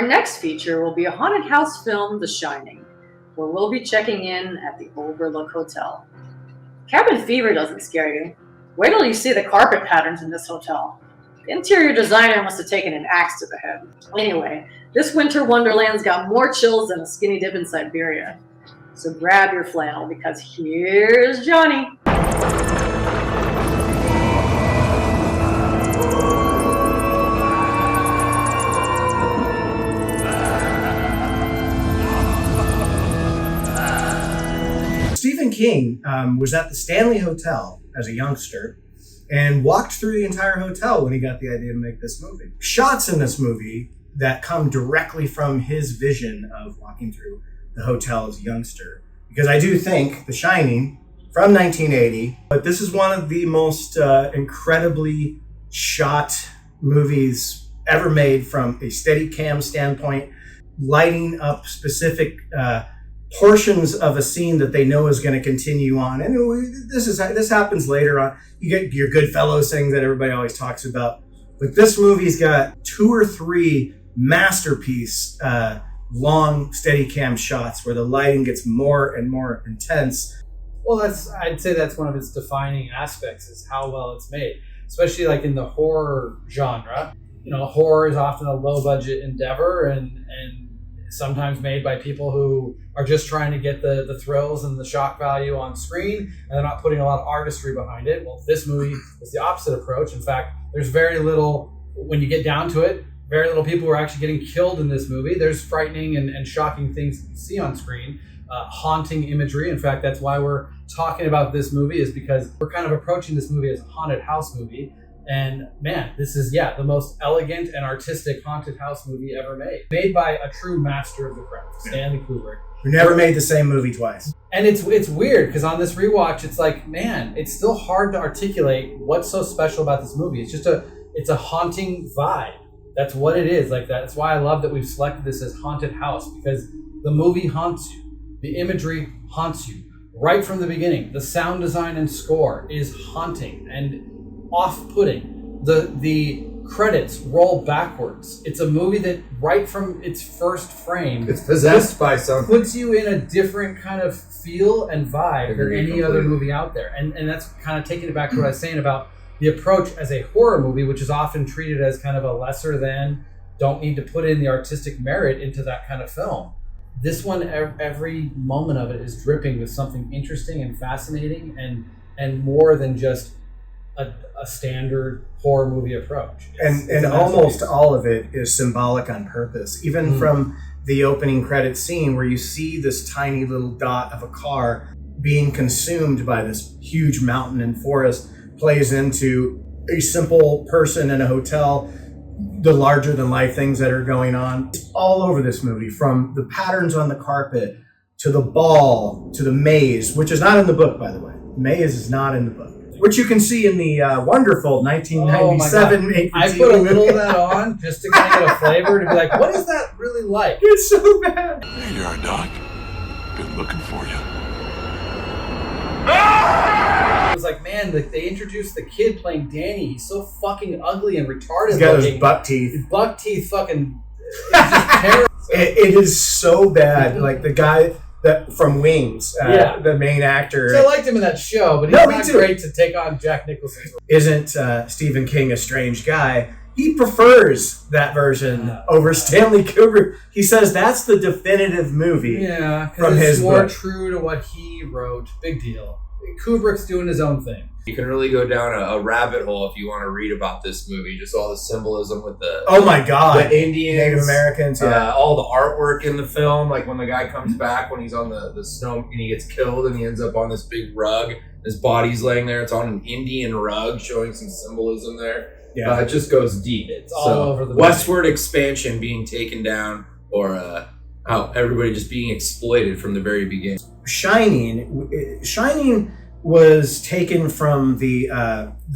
Our next feature will be a haunted house film, The Shining, where we'll be checking in at the Overlook Hotel. Cabin fever doesn't scare you. Wait till you see the carpet patterns in this hotel. The interior designer must have taken an axe to the head. Anyway, this winter wonderland's got more chills than a skinny dip in Siberia. So grab your flannel because here's Johnny. Stephen King was at the Stanley Hotel as a youngster and walked through the entire hotel when he got the idea to make this movie. Shots in this movie that come directly from his vision of walking through the hotel as a youngster. Because I do think The Shining from 1980, but this is one of the most incredibly shot movies ever made from a Steadicam standpoint, lighting up specific portions of a scene that they know is going to continue on. And this happens later on. You get your Goodfellas things that everybody always talks about. But this movie's got 2 or 3 masterpiece long Steadicam shots where the lighting gets more and more intense. Well, I'd say that's one of its defining aspects is how well it's made, especially like in the horror genre. You know, horror is often a low budget endeavor and sometimes made by people who are just trying to get the thrills and the shock value on screen, and they're not putting a lot of artistry behind it. Well, this movie is the opposite approach. In fact, there's very little, when you get down to it, very little people who are actually getting killed in this movie. There's frightening and shocking things to see on screen, haunting imagery. In fact, that's why we're talking about this movie, is because we're kind of approaching this movie as a haunted house movie. And man, this is, the most elegant and artistic haunted house movie ever made. Made by a true master of the craft, Stanley Kubrick. Who never made the same movie twice. And it's weird, because on this rewatch, it's like, man, it's still hard to articulate what's so special about this movie. It's a haunting vibe. That's what it is. Like that's why I love that we've selected this as haunted house, because the movie haunts you. The imagery haunts you. Right from the beginning, the sound design and score is haunting and off-putting. The credits roll backwards. It's a movie that right from its first frame, it's possessed by something, puts you in a different kind of feel and vibe than any other movie out there. And that's kind of taking it back to what I was saying about the approach as a horror movie, which is often treated as kind of a lesser than, don't need to put in the artistic merit into that kind of film. This one, every moment of it is dripping with something interesting and fascinating and more than just a standard horror movie approach. And almost all of it is symbolic on purpose. Even from the opening credit scene where you see this tiny little dot of a car being consumed by this huge mountain and forest plays into a simple person in a hotel, the larger than life things that are going on. It's all over this movie, from the patterns on the carpet to the ball to the maze, which is not in the book, by the way. Maze is not in the book, which you can see in the wonderful 1997 I put a little of that on just to kind of get a flavor, to be like, what is that really like? It's so bad. There you are, Doc. Been looking for you. It was like, man, they introduced the kid playing Danny. He's so fucking ugly and retarded. He's got looking. his buck teeth. Buck teeth fucking... It's just terrible. It is so bad. Like the guy that from Wings, the main actor. So I liked him in that show, but he's not great to take on Jack Nicholson. Isn't Stephen King a strange guy? He prefers that version over Stanley Kubrick. He says that's the definitive movie from his book. It's more true to what he wrote. Big deal. Kubrick's doing his own thing. You can really go down a rabbit hole if you want to read about this movie. Just all the symbolism with the the Indians, Native Americans, all the artwork in the film. Like when the guy comes back when he's on the snow and he gets killed and he ends up on this big rug. His body's laying there. It's on an Indian rug, showing some symbolism there. Yeah, it just goes deep. It's all over the westward expansion being taken down, or how everybody just being exploited from the very beginning. Shining was taken from the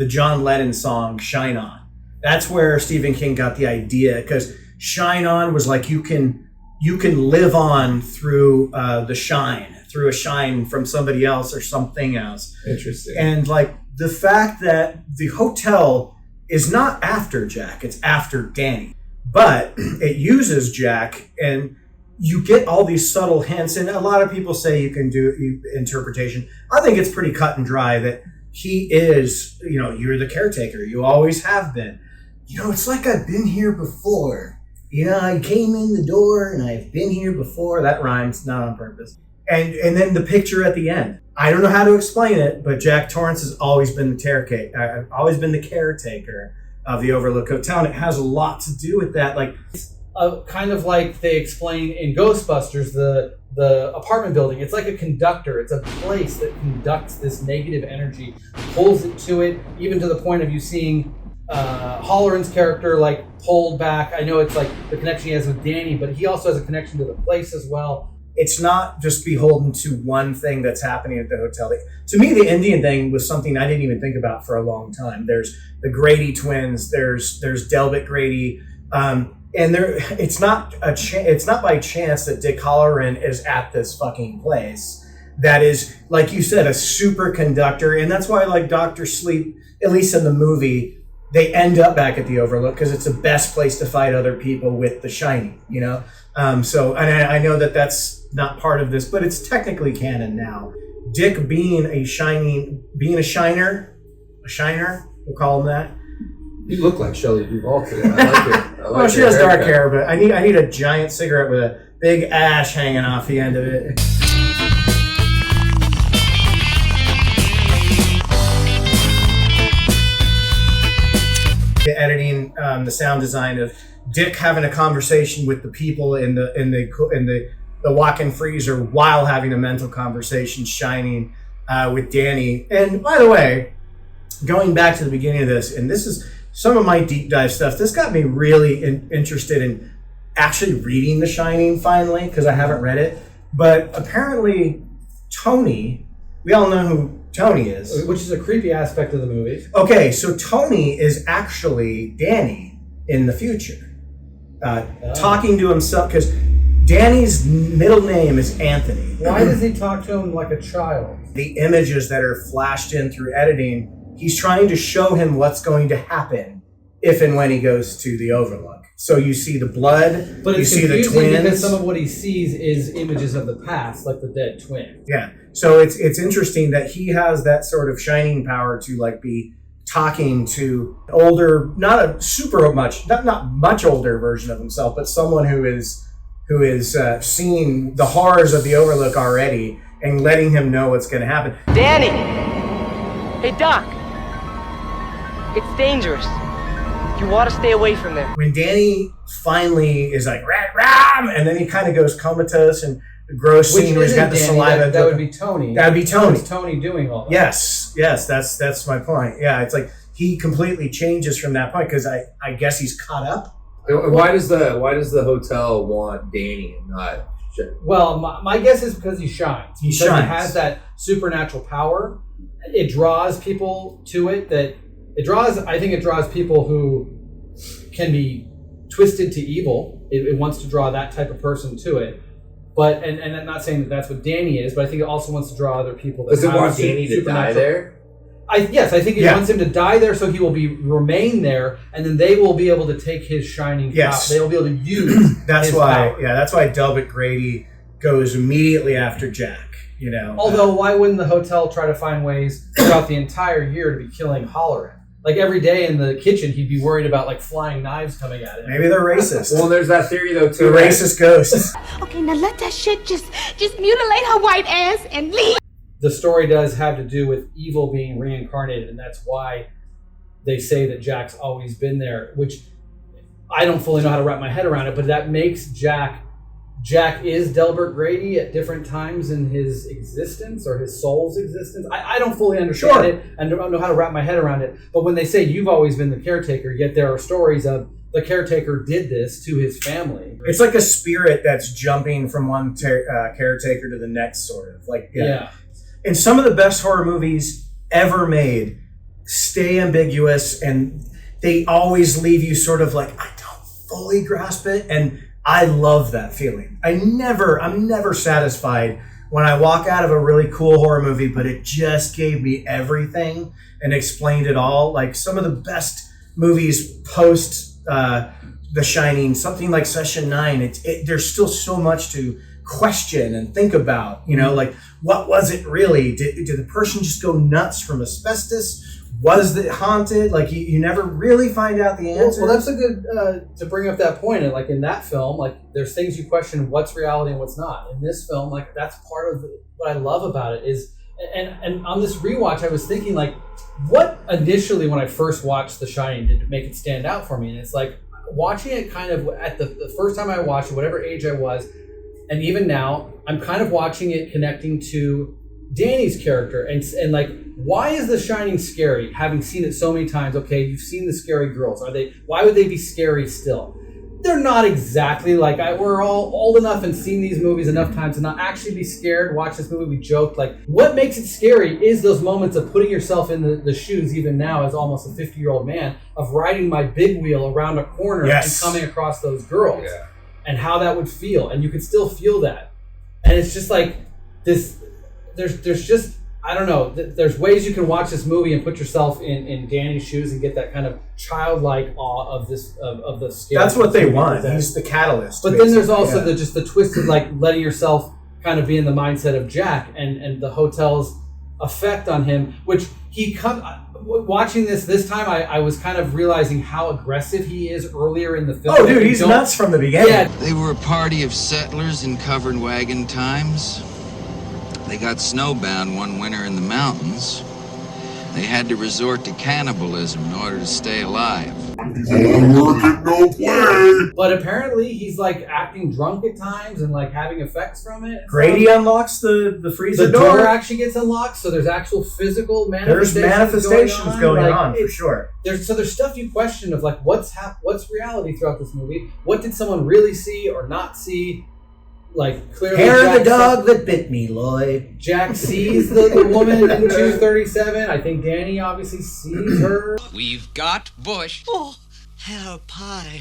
John Lennon song "Shine On." That's where Stephen King got the idea, because "Shine On" was like you can live on through the shine, through a shine from somebody else or something else. Interesting. And like the fact that the hotel is not after Jack, it's after Danny. but it uses Jack, and you get all these subtle hints. And a lot of people say you can do interpretation. I think it's pretty cut and dry that he is, you're the caretaker. You always have been. It's like I've been here before. I came in the door and I've been here before. That rhymes, not on purpose. And then the picture at the end. I don't know how to explain it, but Jack Torrance has always been the caretaker of the Overlook Hotel, and it has a lot to do with that. Like, kind of like they explain in Ghostbusters, the apartment building. It's like a conductor. It's a place that conducts this negative energy, pulls it to it, even to the point of you seeing Halloran's character like pulled back. I know it's like the connection he has with Danny, but he also has a connection to the place as well. It's not just beholden to one thing that's happening at the hotel. To me, the Indian thing was something I didn't even think about for a long time. There's the Grady twins. There's Delbert Grady, and it's not by chance that Dick Halloran is at this fucking place. That is, like you said, a superconductor, and that's why, like Dr. Sleep, at least in the movie, they end up back at the Overlook because it's the best place to fight other people with The Shining. So, and I know that that's not part of this, but it's technically canon now. Dick being a shiner, we'll call him that. You look like Shelley Duvall today. I like Well, she has dark hair, but I need a giant cigarette with a big ash hanging off the end of it. The editing, the sound design of Dick having a conversation with the people in the walk-in freezer while having a mental conversation, Shining with Danny. And by the way, going back to the beginning of this, and this is some of my deep dive stuff, this got me really interested in actually reading The Shining finally, because I haven't read it. But apparently Tony, we all know who Tony is. Which is a creepy aspect of the movie. Okay, so Tony is actually Danny in the future. Talking to himself, because Danny's middle name is Anthony. Why does he talk to him like a child? The images that are flashed in through editing, he's trying to show him what's going to happen if and when he goes to the Overlook. So you see the blood, but you it's see the confusing because twins. some of what he sees is images of the past, like the dead twin. Yeah. So it's interesting that he has that sort of shining power to like be talking to older, not much older version of himself, but someone who is seeing the horrors of the Overlook already and letting him know what's going to happen. Danny! Hey, Doc! It's dangerous. You want to stay away from them. When Danny finally is like, ram, and then he kind of goes comatose and gross scene where he's got the saliva. That would be Tony. That would be Tony. It's Tony doing all that. Yes, that's my point. Yeah, it's like he completely changes from that point because I guess he's caught up. Why does the hotel want Danny and not? Well, my guess is because he shines. He has that supernatural power. It draws people to it. I think it draws people who can be twisted to evil. It wants to draw that type of person to it. But and I'm not saying that that's what Danny is, but I think it also wants to draw other people. Does it want Danny to die there? I think it wants him to die there, so he will remain there, and then they will be able to take his shining power. They will be able to use. That's his why. power. Yeah, that's why Delbert Grady goes immediately after Jack. Although, why wouldn't the hotel try to find ways throughout the entire year to be killing Halloran? Like every day in the kitchen, he'd be worried about like flying knives coming at him. Maybe they're racist. Well, there's that theory though too. The racist ghosts. Okay, now let that shit just mutilate her white ass and leave. The story does have to do with evil being reincarnated, and that's why they say that Jack's always been there, which I don't fully know how to wrap my head around it, but that makes Jack is Delbert Grady at different times in his existence or his soul's existence. I don't fully understand it and don't know how to wrap my head around it. But when they say you've always been the caretaker, yet there are stories of the caretaker did this to his family. It's like a spirit that's jumping from one caretaker to the next, sort of. Like, yeah. And some of the best horror movies ever made stay ambiguous, and they always leave you sort of like, I don't fully grasp it. And I love that feeling. I'm never satisfied when I walk out of a really cool horror movie, but it just gave me everything and explained it all. Like some of the best movies post the The Shining, something like Session 9, there's still so much to question and think about. You know, like, what was it really? Did the person just go nuts from asbestos? Was it haunted? Like, you never really find out the answer. Well, that's a good to bring up that point. And like in that film, like there's things you question what's reality and what's not. In this film, like that's part of what I love about it is, and on this rewatch, I was thinking like, what initially when I first watched The Shining did make it stand out for me? And it's like watching it kind of at the first time I watched it, whatever age I was, and even now, I'm kind of watching it connecting to Danny's character and like, why is The Shining scary? Having seen it so many times, okay, you've seen the scary girls. Why would they be scary still? They're not exactly like, we're all old enough and seen these movies enough times to not actually be scared. Watch this movie, we joked. Like, what makes it scary is those moments of putting yourself in the shoes, even now as almost a 50-year-old man, of riding my big wheel around a corner and coming across those girls. Yeah. And how that would feel. And you could still feel that. And it's just like this, there's just, I don't know, there's ways you can watch this movie and put yourself in Danny's shoes and get that kind of childlike awe of this, of the scale. That's what they want. He's the catalyst. But then there's also the twisted, like letting yourself kind of be in the mindset of Jack and the hotel's effect on him, which watching this time, I was kind of realizing how aggressive he is earlier in the film. Oh, dude, he's nuts from the beginning. Yeah. They were a party of settlers in covered wagon times. They got snowbound one winter in the mountains. They had to resort to cannibalism in order to stay alive. But apparently he's like acting drunk at times and like having effects from it. Grady unlocks the freezer door. The door actually gets unlocked, so there's actual physical manifestations. There's manifestations going on for sure. There's stuff you question of like what's reality throughout this movie. What did someone really see or not see? Like clearly, Hair of the dog that bit me, Lloyd. Jack sees the woman in 237. I think Danny obviously sees her. We've got Bush. Oh, hell pie.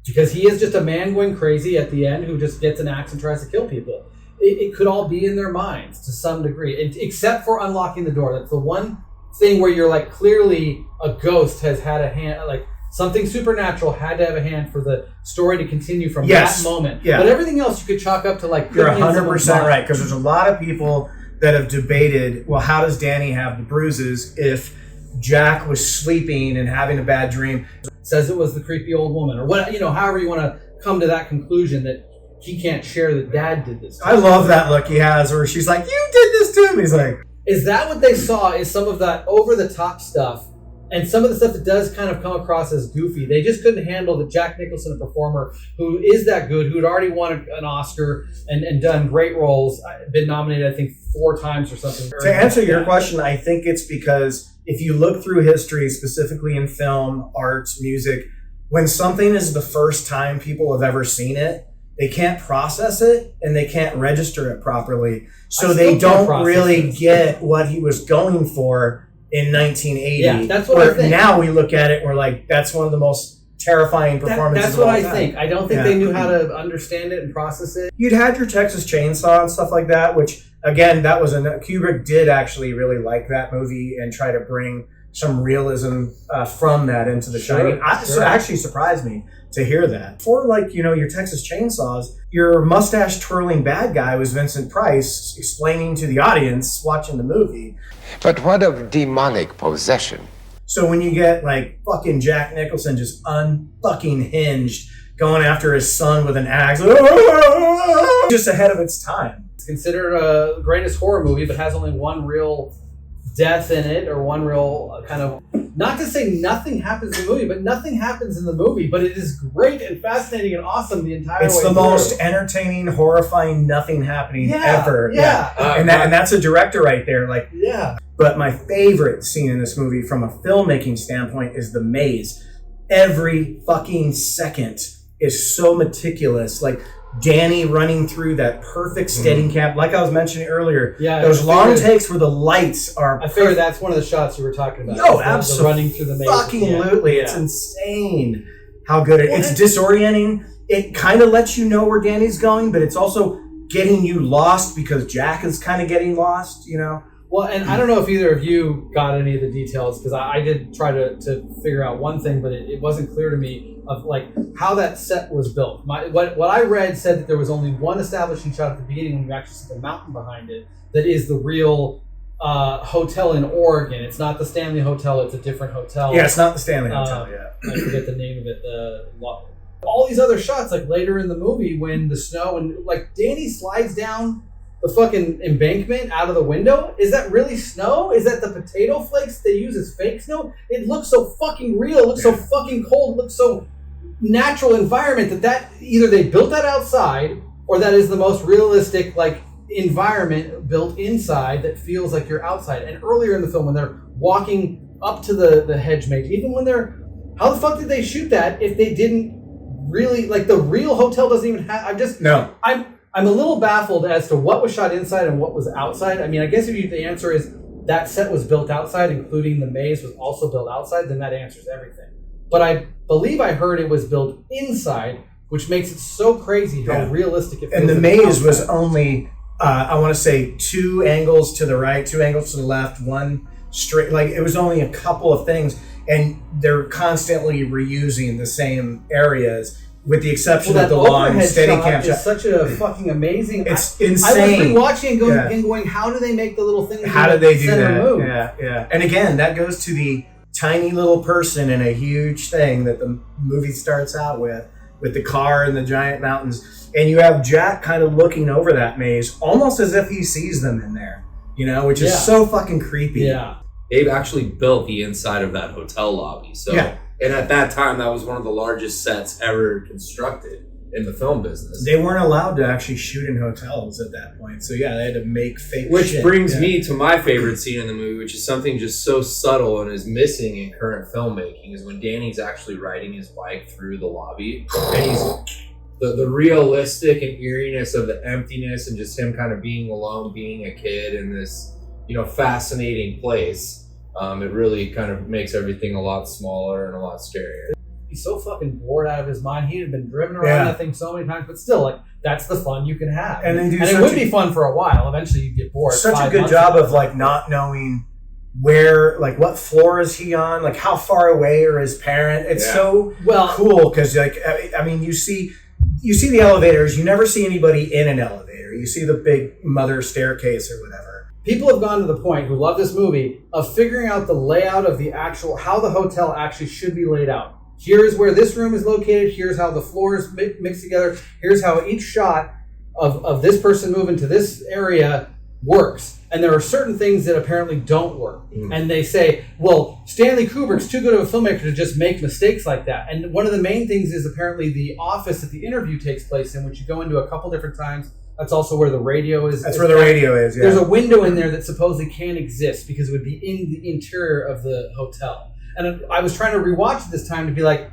Because he is just a man going crazy at the end who just gets an axe and tries to kill people. It could all be in their minds to some degree, except for unlocking the door. That's the one thing where you're like, clearly a ghost has had a hand, like something supernatural had to have a hand for the story to continue from that moment. Yeah. But everything else you could chalk up to like... You're 100% right, because there's a lot of people that have debated, well, how does Danny have the bruises if Jack was sleeping and having a bad dream? Says it was the creepy old woman, or what, however you want to come to that conclusion that he can't share that Dad did this to him. I love that look he has where she's like, you did this to him. He's like... Is that what they saw, is some of that over-the-top stuff? And some of the stuff that does kind of come across as goofy, they just couldn't handle that Jack Nicholson, a performer who is that good, who'd already won an Oscar and done great roles, been nominated, I think, 4 times or something. To answer your question, I think it's because if you look through history, specifically in film, art, music, when something is the first time people have ever seen it, they can't process it and they can't register it properly. So they don't really get what he was going for in 1980. Yeah, that's what I think. Now we look at it and we're like, that's one of the most terrifying performances That's what of all I time. think. I don't think they knew how to understand it and process it. You'd had your Texas Chainsaw and stuff like that, which, again, that was Kubrick did actually really like that movie and try to bring some realism from that into The Shining. So it actually surprised me to hear that. For your Texas Chainsaws, your mustache twirling bad guy was Vincent Price explaining to the audience watching the movie. But what of demonic possession? So when you get fucking Jack Nicholson just unfucking hinged, going after his son with an axe, just ahead of its time. It's considered a greatest horror movie, but has only one real death in it, or one real kind of, not to say nothing happens in the movie, but nothing happens in the movie, but it is great and fascinating and awesome the entire way through. It's the most entertaining, horrifying, nothing happening ever. Yeah. And that's a director right there. Yeah. But my favorite scene in this movie from a filmmaking standpoint is the maze. Every fucking second is so meticulous. Danny running through that perfect steady cam, like I was mentioning earlier. Yeah, those long takes where the lights are. I figured that's one of the shots you were talking about. No, absolutely, running through the maze. Fucking it's insane how good it's disorienting. It kind of lets you know where Danny's going, but it's also getting you lost because Jack is kind of getting lost. Well, and I don't know if either of you got any of the details, because I did try to figure out one thing, but it wasn't clear to me of like how that set was built. What I read said that there was only one establishing shot at the beginning when you actually see the mountain behind it that is the real hotel in Oregon. It's not the Stanley Hotel, it's a different hotel. Yeah, it's not the Stanley Hotel, I forget the name of it. All these other shots, like later in the movie when the snow and like Danny slides down the fucking embankment out of the window. Is that really snow? Is that the potato flakes they use as fake snow? It looks so fucking real. It looks so fucking cold. It looks so natural environment that either they built that outside or that is the most realistic like environment built inside that feels like you're outside. And earlier in the film when they're walking up to the hedge maze, even when they're, how the fuck did they shoot that if they didn't really, like the real hotel doesn't even have, I'm a little baffled as to what was shot inside and what was outside. I mean, I guess if the answer is that set was built outside, including the maze was also built outside, then that answers everything. But I believe I heard it was built inside, which makes it so crazy how realistic it feels. And the maze was only, I want to say, 2 angles to the right, 2 angles to the left, 1 straight. Like, it was only a couple of things. And they're constantly reusing the same areas, with the exception of the long steady cam shot. It's such a fucking amazing. It's insane. I was rewatching and going, how do they make the little thing? How do they do that? Move? Yeah. And again, that goes to the tiny little person in a huge thing that the movie starts out with the car and the giant mountains. And you have Jack kind of looking over that maze, almost as if he sees them in there, which is so fucking creepy. Yeah. They've actually built the inside of that hotel lobby. So, and at that time, that was one of the largest sets ever constructed in the film business. They weren't allowed to actually shoot in hotels at that point. So, they had to make fake Which shit. brings me to my favorite scene in the movie, which is something just so subtle and is missing in current filmmaking, is when Danny's actually riding his bike through the lobby. And he's the realistic and eeriness of the emptiness and just him kind of being alone, being a kid in this, fascinating place. It really kind of makes everything a lot smaller and a lot scarier. He's so fucking bored out of his mind. He had been driven around that thing so many times, but still, like, that's the fun you can have. And it would be fun for a while. Eventually, you get bored. Such a good job of like not knowing where, like, what floor is he on, like how far away are his parents. It's so cool because, like, I mean, you see the elevators. You never see anybody in an elevator. You see the big mother staircase or whatever. People have gone to the point, who love this movie, of figuring out the layout of the actual, how the hotel actually should be laid out. Here's where this room is located. Here's how the floors mix together. Here's how each shot of this person moving to this area works. And there are certain things that apparently don't work. And they say, well, Stanley Kubrick's too good of a filmmaker to just make mistakes like that. And one of the main things is apparently the office that the interview takes place in, which you go into a couple different times. That's also where the radio is. That's where the radio is, yeah. There's a window in there that supposedly can't exist because it would be in the interior of the hotel. And I was trying to rewatch it this time to be like,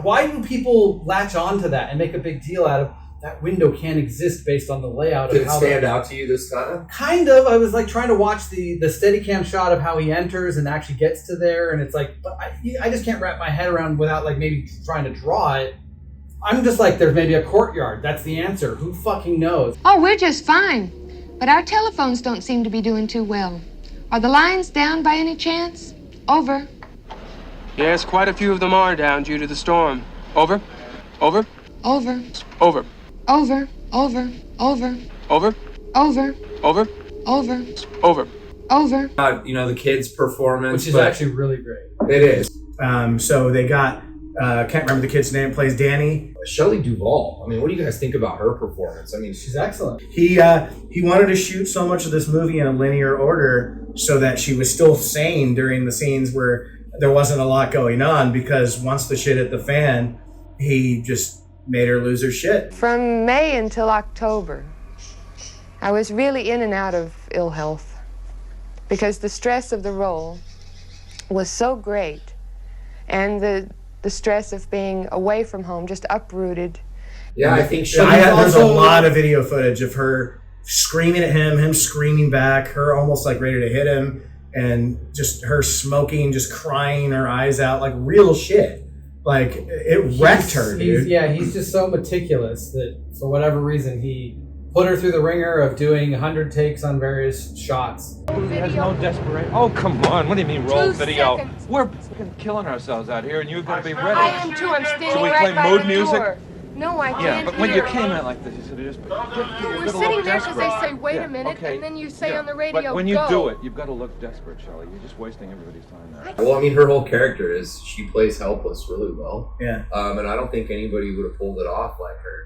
why do people latch on to that and make a big deal out of that window can't exist based on the layout Did of it how stand out to you this time? Kind of. I was like trying to watch the Steadicam shot of how he enters and actually gets to there, and it's like, but I just can't wrap my head around without like maybe trying to draw it. I'm just like, there's maybe a courtyard. That's the answer. Who fucking knows? Oh, we're just fine. But our telephones don't seem to be doing too well. Are the lines down by any chance? Over. Yes, quite a few of them are down due to the storm. Over. Over. Over. Over. Over. Over. Over. Over. Over. Over. Over. Over. Over. The kids' performance. Which is actually really great. It is. So they got, can't remember the kid's name, plays Danny. Shelley Duvall. I mean, what do you guys think about her performance? I mean, she's excellent. He wanted to shoot so much of this movie in a linear order so that she was still sane during the scenes where there wasn't a lot going on, because once the shit hit the fan, he just made her lose her shit. From May until October, I was really in and out of ill health because the stress of the role was so great, and the stress of being away from home, just uprooted. Yeah, I think there's a lot of video footage of her screaming at him screaming back, her almost like ready to hit him, and just her smoking, just crying her eyes out, like real shit. Like, it wrecked her, dude. He's just so meticulous that for whatever reason he put her through the ringer of doing 100 takes on various shots. There's no desperation. Oh, come on. What do you mean roll 2 video? seconds. We're fucking killing ourselves out here, and you've got to be ready. I am too. I'm standing Should we right play by mood the music? door. No, I Yeah, can't but when hear. you came in like this, you said just We're sitting there because they say, wait a minute, and then you say on the radio, But when you go. do it, you've got to look desperate, Shelley. You're just wasting everybody's time now. Well, I mean, her whole character is she plays helpless really well. Yeah. And I don't think anybody would have pulled it off like her.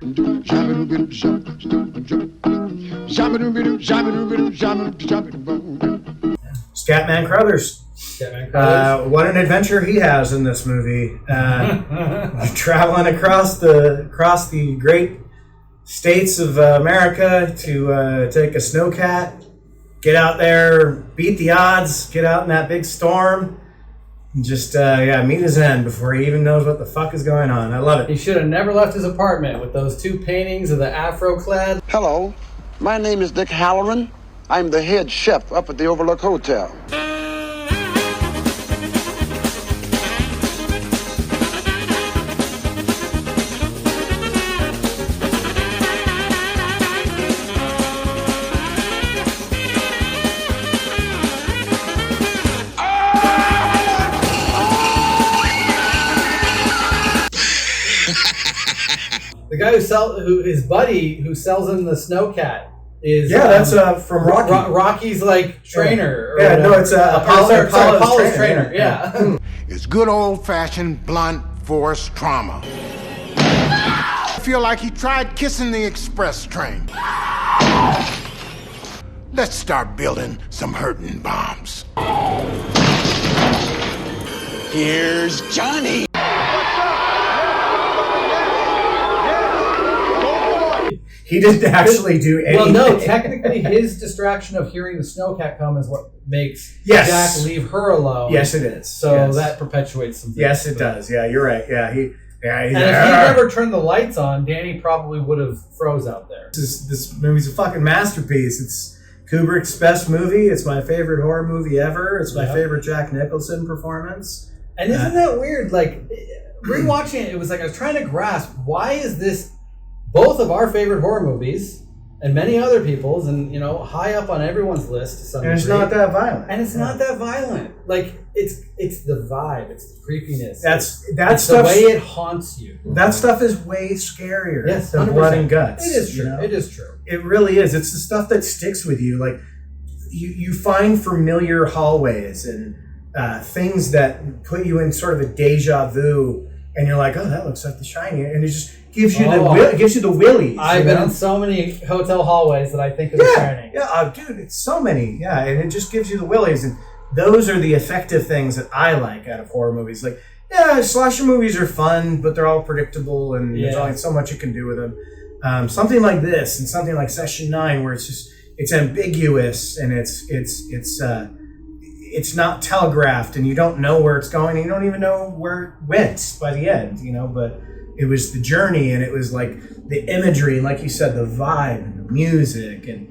Scatman Crothers. Scatman Crothers. What an adventure he has in this movie. Traveling across the great states of America to take a snowcat, get out there, beat the odds, get out in that big storm, and just meet his end before he even knows what the fuck is going on. I love it. He should have never left his apartment with those 2 paintings of the Afro-clad. Hello, my name is Dick Halloran. I'm the head chef up at the Overlook Hotel. The guy his buddy who sells him the snowcat is that's from Rocky. Rocky's like trainer. Yeah, no, it's Apollo's trainer. Yeah. It's good old-fashioned blunt force trauma. I feel like he tried kissing the express train. Let's start building some hurting bombs. Here's Johnny. He didn't actually do anything. Well, no, technically his distraction of hearing the snowcat come is what makes Yes. Jack leave her alone. Yes, it is. So Yes. that perpetuates some things. Yes, it does. Yeah, you're right. Yeah, he's And if he never turned the lights on, Danny probably would have froze out there. This movie's a fucking masterpiece. It's Kubrick's best movie. It's my favorite horror movie ever. It's my favorite Jack Nicholson performance. And isn't that weird? Like, rewatching it, it was like I was trying to grasp, why is this both of our favorite horror movies and many other people's, and high up on everyone's list to some And it's degree. not that violent. And it's not that violent. Like, it's the vibe, it's the creepiness. That's it's the way it haunts you. That stuff is way scarier Yes, than 100%. blood and guts. It is true. you know? It is true. It really is. It's the stuff that sticks with you. Like you find familiar hallways and things that put you in sort of a deja vu, and you're like, oh, that looks like The Shining, and it just gives you the willies. I've been in so many hotel hallways that I think of The Shining. Yeah, dude, it's so many. Yeah, and it just gives you the willies, and those are the effective things that I like out of horror movies. Like, yeah, slasher movies are fun, but they're all predictable, and there's only so much you can do with them. Something like this, and something like Session 9, where it's ambiguous, and it's not telegraphed, and you don't know where it's going, and you don't even know where it went by the end, but it was the journey, and it was like the imagery, and like you said, the vibe and the music, and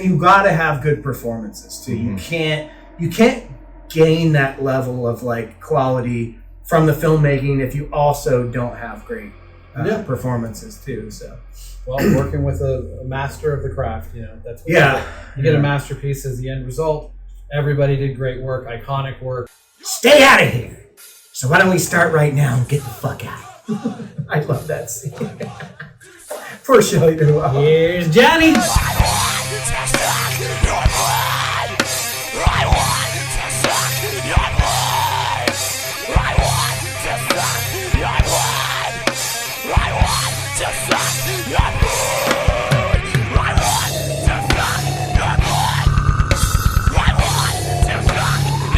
you gotta have good performances too. Mm-hmm. You can't gain that level of like quality from the filmmaking if you also don't have great performances too. So, well, working with a master of the craft, that's what you get a masterpiece as the end result. Everybody did great work, iconic work. Stay out of here. So why don't we start right now and get the fuck out? I love that scene. Poor Shelley did well. Here's Johnny.